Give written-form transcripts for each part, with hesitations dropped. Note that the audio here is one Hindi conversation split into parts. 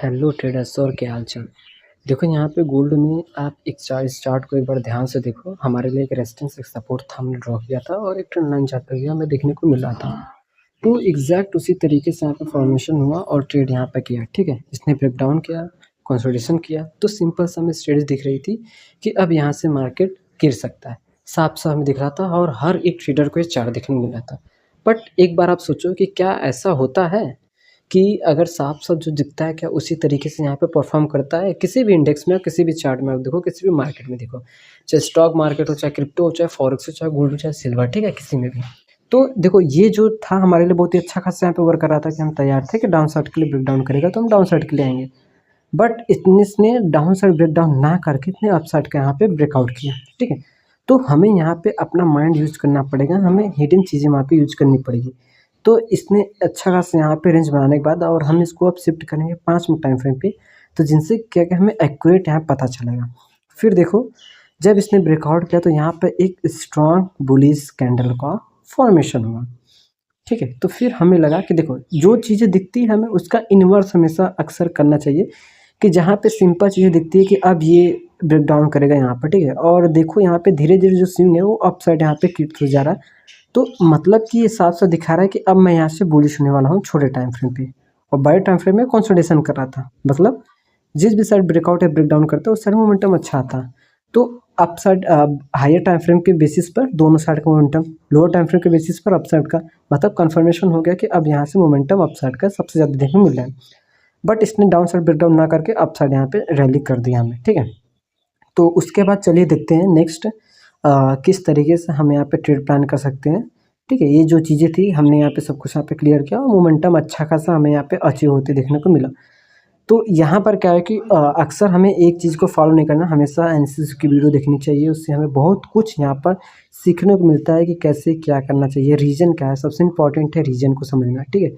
हेलो ट्रेडर्स और क्या हाल चाल। देखो यहाँ पे गोल्ड में आप एक चार्ट को एक बार ध्यान से देखो। हमारे लिए एक रेजिस्टेंस एक सपोर्ट था, हमने ड्रॉ किया था और एक ट्रेंड लाइन चार्ट पे हमें देखने को मिला था। तो एग्जैक्ट उसी तरीके से यहाँ पे फॉर्मेशन हुआ और ट्रेड यहाँ पे किया। ठीक है, इसने ब्रेक डाउन किया, कंसोलिडेशन किया, तो सिंपल सा हमें स्ट्रेटजी दिख रही थी कि अब यहाँ से मार्केट गिर सकता है। साफ साफ हमें दिख रहा था और हर एक ट्रेडर को ये चार्ट देखने को मिला था। बट एक बार आप सोचो कि क्या ऐसा होता है कि अगर साफ-साफ जो दिखता है क्या उसी तरीके से यहाँ पे परफ़ॉर्म करता है? किसी भी इंडेक्स में, किसी भी चार्ट में आप देखो, किसी भी मार्केट में देखो, चाहे स्टॉक मार्केट हो, चाहे क्रिप्टो हो, चाहे फॉरेक्स हो, चाहे गोल्ड हो, चाहे सिल्वर, ठीक है? किसी में भी। तो देखो ये जो था हमारे लिए बहुत ही अच्छा खासा यहाँ पे वर्क कर रहा था कि हम तैयार थे कि डाउन साइड के लिए ब्रेक डाउन करेगा तो हम डाउन साइड के लिए आएँगे। बट इसने डाउन साइड ब्रेक डाउन ना करके इसने अप साइड का यहाँ पे ब्रेकआउट किया, ठीक है? तो हमें यहाँ पे अपना माइंड यूज़ करना पड़ेगा, हमें हिडन चीज़ें वहाँ पे यूज़ करनी पड़ेगी। तो इसने अच्छा खासा यहाँ पे रेंज बनाने के बाद और हम इसको अब शिफ्ट करेंगे 5 मिनट टाइम फ्रेम पे, तो जिनसे क्या-क्या हमें एक्यूरेट यहाँ पता चलेगा। फिर देखो, जब इसने ब्रेकआउट किया तो यहाँ पे एक स्ट्रॉन्ग बुलिश कैंडल का फॉर्मेशन हुआ, ठीक है? तो फिर हमें लगा कि देखो, जो चीज़ें दिखती है हमें उसका इन्वर्स हमेशा अक्सर करना चाहिए कि जहाँ पे सिंपल चीज़ें दिखती है कि अब ये ब्रेक डाउन करेगा यहाँ पर, ठीक है? और देखो यहाँ पे धीरे-धीरे जो स्विंग है वो अप साइड यहाँ पे क्रिएट हो जा रहा है। तो मतलब कि ये साफ-साफ दिखा रहा है कि अब मैं यहाँ से बुलिश होने वाला हूँ छोटे टाइम फ्रेम पे, और बड़े टाइम फ्रेम में कंसोलिडेशन कर रहा था। मतलब जिस भी साइड ब्रेकआउट या ब्रेक डाउन करता है उस साइड मोमेंटम अच्छा आता है। तो upside higher time frame के बेसिस पर दोनों साइड का मोमेंटम, लोअर टाइम फ्रेम के बेसिस पर अप साइड का, मतलब कन्फर्मेशन हो गया कि अब यहाँ से मोमेंटम अप साइड का सबसे ज़्यादा देखने को मिल रहा है। बट इसने डाउन साइड ब्रेक डाउन ना करके अप साइड यहाँ पे रैली कर दिया हमें, ठीक है? तो उसके बाद चलिए देखते हैं नेक्स्ट किस तरीके से हम यहाँ पे ट्रेड प्लान कर सकते हैं, ठीक है? ये जो चीज़ें थी हमने यहाँ पे सब कुछ यहाँ पे क्लियर किया और मोमेंटम अच्छा खासा हमें यहाँ पे अचीव होते देखने को मिला। तो यहाँ पर क्या है कि अक्सर हमें एक चीज़ को फॉलो नहीं करना, हमेशा एनालिसिस की वीडियो देखनी चाहिए। उससे हमें बहुत कुछ यहाँ पर सीखने को मिलता है कि कैसे क्या करना चाहिए, रीज़न क्या है, सबसे इम्पोर्टेंट है रीज़न को समझना, ठीक है?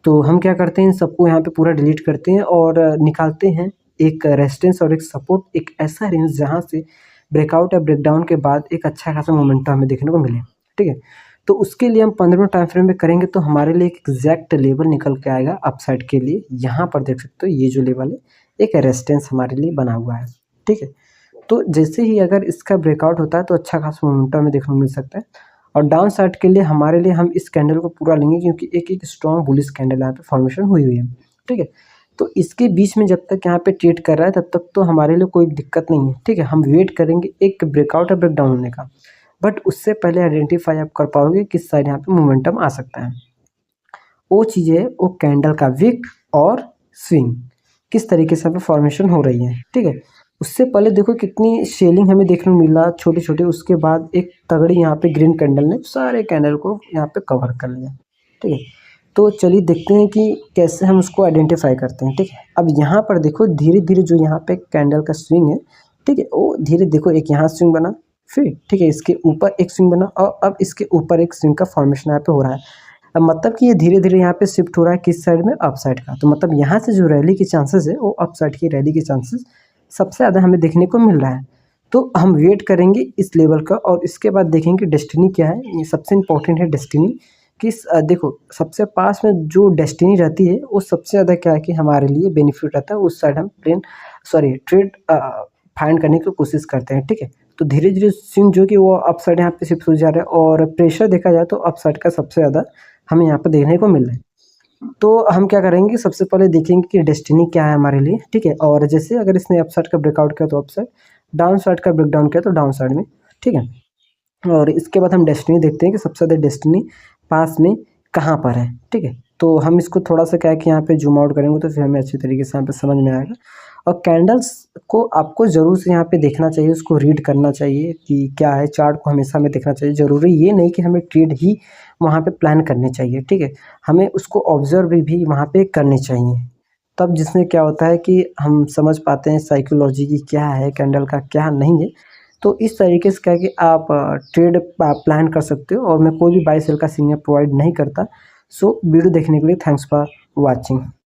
तो हम क्या करते हैं, इन सबको यहाँ पे पूरा डिलीट करते हैं और निकालते हैं एक रेजिस्टेंस और एक सपोर्ट, एक ऐसा रेंज जहाँ से ब्रेकआउट या ब्रेकडाउन के बाद एक अच्छा खासा मोमेंटम हमें देखने को मिले, ठीक है? तो उसके लिए हम 15 टाइम फ्रेम में करेंगे तो हमारे लिए एक एग्जैक्ट लेवल निकल के आएगा अपसाइड के लिए। यहाँ पर देख सकते हो ये जो लेवल है एक रेजिस्टेंस हमारे लिए बना हुआ है, ठीक है? तो जैसे ही अगर इसका ब्रेकआउट होता है तो अच्छा खासा मोमेंटम हमें देखने को मिल सकता है। और डाउन साइड के लिए हमारे लिए हम इस कैंडल को पूरा लेंगे क्योंकि एक स्ट्रॉन्ग बुलिश कैंडल यहाँ पे फॉर्मेशन हुई है, ठीक है? तो इसके बीच में जब तक यहाँ पे ट्रेड कर रहा है तब तक तो हमारे लिए कोई दिक्कत नहीं है, ठीक है? हम वेट करेंगे एक ब्रेकआउट या ब्रेकडाउन होने का, बट उससे पहले आइडेंटिफाई आप कर पाओगे किस साइड यहाँ पे मोमेंटम आ सकता है। वो चीज़ है वो कैंडल का विक और स्विंग किस तरीके से यहाँ पे फॉर्मेशन हो रही है, ठीक है? उससे पहले देखो कितनी शेलिंग हमें देखने को मिला छोटे-छोटे, उसके बाद एक तगड़ी यहाँ पे ग्रीन कैंडल ने सारे कैंडल को यहाँ पे कवर कर लिया, ठीक है? तो चलिए देखते हैं कि कैसे हम उसको आइडेंटिफाई करते हैं, ठीक है? अब यहाँ पर देखो धीरे-धीरे जो यहाँ पे कैंडल का स्विंग है, ठीक है? वो धीरे देखो एक यहाँ स्विंग बना, फिर ठीक है इसके ऊपर एक स्विंग बना और अब इसके ऊपर एक स्विंग का फॉर्मेशन यहाँ पे हो रहा है। अब मतलब कि ये धीरे-धीरे यहाँ पे शिफ्ट हो रहा है किस साइड में, अप साइड का। तो मतलब यहाँ से जो रैली के चांसेस है वो अप साइड की रैली के चांसेस सबसे ज़्यादा हमें देखने को मिल रहा है। तो हम वेट करेंगे इस लेवल का और इसके बाद देखेंगे डेस्टिनी क्या है। ये सबसे इम्पोर्टेंट है डेस्टिनी कि देखो सबसे पास में जो डेस्टिनी रहती है वो सबसे ज़्यादा क्या है कि हमारे लिए बेनिफिट रहता है, उस साइड हम ट्रेड फाइंड करने की कोशिश करते हैं, ठीक है? तो धीरे-धीरे स्विंग जो कि वो अप साइड यहाँ पे शिफ्ट हो जा रहा है और प्रेशर देखा जाए तो अप साइड का सबसे ज़्यादा हमें यहाँ पे देखने को मिल रहा है। तो हम क्या करेंगे, सबसे पहले देखेंगे कि डेस्टिनी क्या है हमारे लिए, ठीक है? और जैसे अगर इसने अप साइड का ब्रेकआउट किया तो अप साइड, डाउन साइड का ब्रेकडाउन किया तो डाउन साइड में, ठीक है? और इसके बाद हम डेस्टिनी देखते हैं कि सबसे ज़्यादा डेस्टिनी पास में कहाँ पर है, ठीक है? तो हम इसको थोड़ा-सा क्या है कि यहाँ पे ज़ूम आउट करेंगे तो फिर हमें अच्छी तरीके से यहाँ पे समझ में आएगा। और कैंडल्स को आपको ज़रूर से यहाँ पे देखना चाहिए, उसको रीड करना चाहिए कि क्या है, चार्ट को हमेशा हमें देखना चाहिए। ज़रूरी ये नहीं कि हमें ट्रेड ही वहाँ पे प्लान करने चाहिए, ठीक है? हमें उसको ऑब्ज़र्व भी वहाँ पे करने चाहिए। तब जिसमें क्या होता है कि हम समझ पाते हैं साइकोलॉजी की क्या है, कैंडल का क्या नहीं है। तो इस तरीके से क्या है कि आप ट्रेड प्लान कर सकते हो और मैं कोई भी बाय सेल का सिग्नल प्रोवाइड नहीं करता। सो वीडियो देखने के लिए थैंक्स फॉर वॉचिंग।